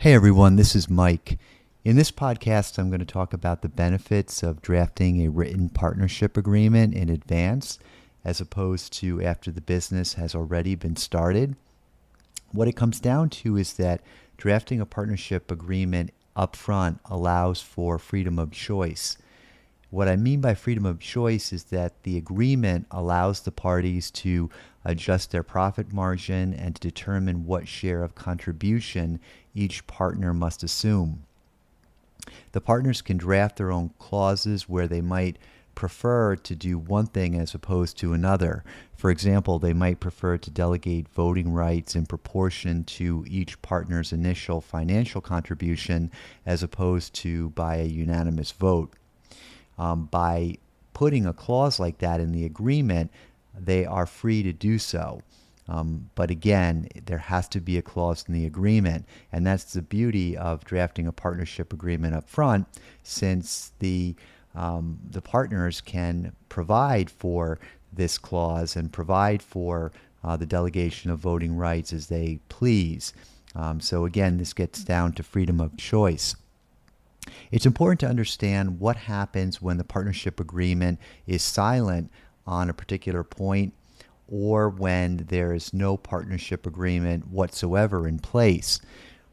Hey everyone, this is Mike. In this podcast, I'm going to talk about the benefits of drafting a written partnership agreement in advance as opposed to after the business has already been started. What it comes down to is that drafting a partnership agreement upfront allows for freedom of choice. What I mean by freedom of choice is that the agreement allows the parties to adjust their profit margin and to determine what share of contribution each partner must assume. The partners can draft their own clauses where they might prefer to do one thing as opposed to another. For example, they might prefer to delegate voting rights in proportion to each partner's initial financial contribution as opposed to by a unanimous vote. By putting a clause like that in the agreement, they are free to do so. But again, there has to be a clause in the agreement, and that's the beauty of drafting a partnership agreement up front, since the partners can provide for this clause and provide for the delegation of voting rights as they please. So again, this gets down to freedom of choice. It's important to understand what happens when the partnership agreement is silent on a particular point or when there is no partnership agreement whatsoever in place.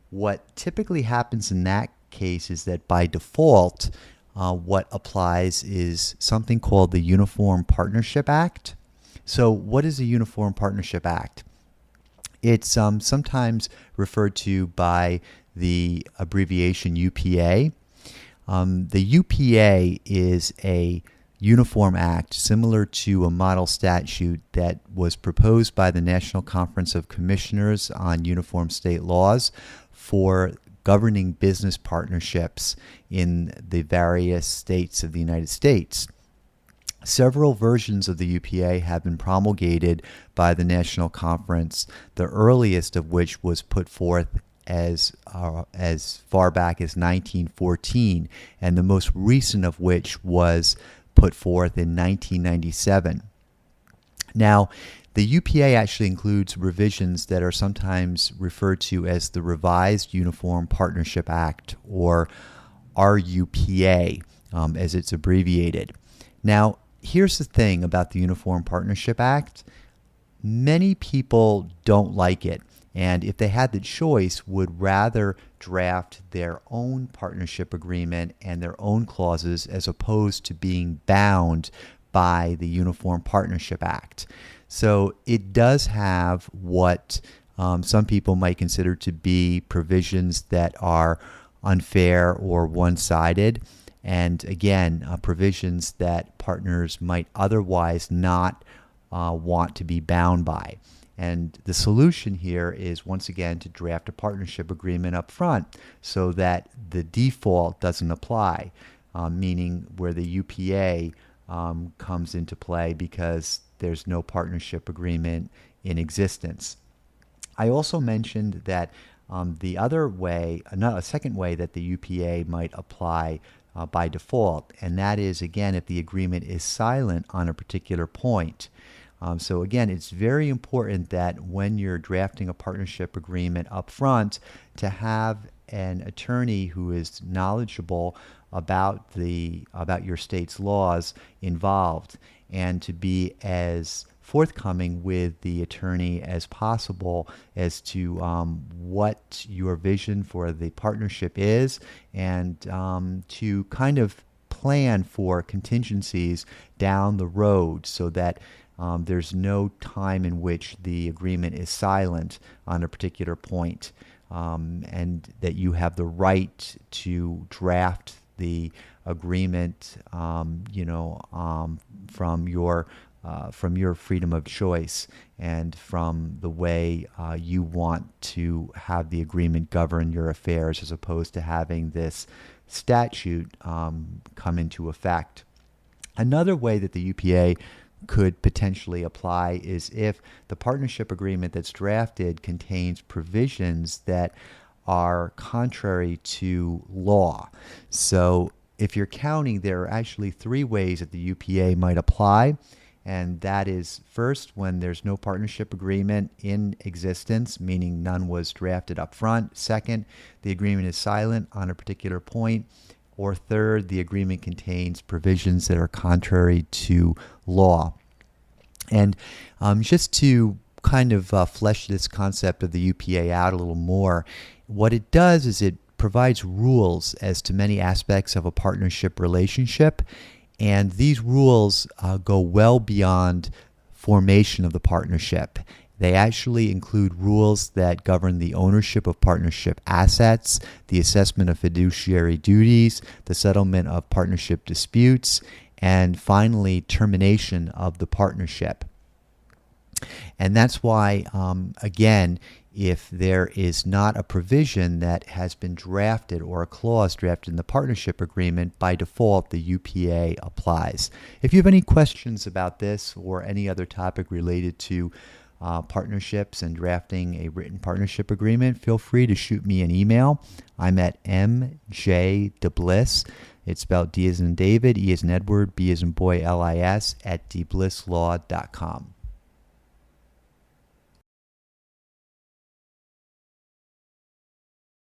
What typically happens in that case is that by default, what applies is something called the Uniform Partnership Act. So what is the Uniform Partnership Act? It's sometimes referred to by the abbreviation UPA. The UPA is a uniform act similar to a model statute that was proposed by the National Conference of Commissioners on Uniform State Laws for governing business partnerships in the various states of the United States. Several versions of the UPA have been promulgated by the National Conference, the earliest of which was put forth as far back as 1914, and the most recent of which was put forth in 1997. Now, the UPA actually includes revisions that are sometimes referred to as the Revised Uniform Partnership Act, or RUPA, as it's abbreviated. Now, here's the thing about the Uniform Partnership Act. Many people don't like it, and if they had the choice, would rather draft their own partnership agreement and their own clauses as opposed to being bound by the Uniform Partnership Act. So it does have what some people might consider to be provisions that are unfair or one-sided, and again, provisions that partners might otherwise not want to be bound by. And the solution here is, once again, to draft a partnership agreement up front so that the default doesn't apply, meaning where the UPA comes into play because there's no partnership agreement in existence. I also mentioned that the other way, a second way that the UPA might apply by default, and that is, again, if the agreement is silent on a particular point. So again, it's very important that when you're drafting a partnership agreement up front, to have an attorney who is knowledgeable about your state's laws involved, and to be as forthcoming with the attorney as possible as to what your vision for the partnership is, and to kind of plan for contingencies down the road so that there's no time in which the agreement is silent on a particular point, and that you have the right to draft the agreement, from your freedom of choice and from the way you want to have the agreement govern your affairs, as opposed to having this statute come into effect. Another way that the UPA could potentially apply is if the partnership agreement that's drafted contains provisions that are contrary to law. So if you're counting, there are actually three ways that the UPA might apply. And that is, first, when there's no partnership agreement in existence, meaning none was drafted up front. Second, the agreement is silent on a particular point. Or third, the agreement contains provisions that are contrary to law. And just to kind of flesh this concept of the UPA out a little more, what it does is it provides rules as to many aspects of a partnership relationship. And these rules go well beyond formation of the partnership. They actually include rules that govern the ownership of partnership assets, the assessment of fiduciary duties, the settlement of partnership disputes, and finally, termination of the partnership. And that's why, again, if there is not a provision that has been drafted or a clause drafted in the partnership agreement, by default, the UPA applies. If you have any questions about this or any other topic related to partnerships and drafting a written partnership agreement, feel free to shoot me an email. I'm at mjdebliss. It's spelled D as in David, E as in Edward, B as in boy, LIS, @dblisslaw.com.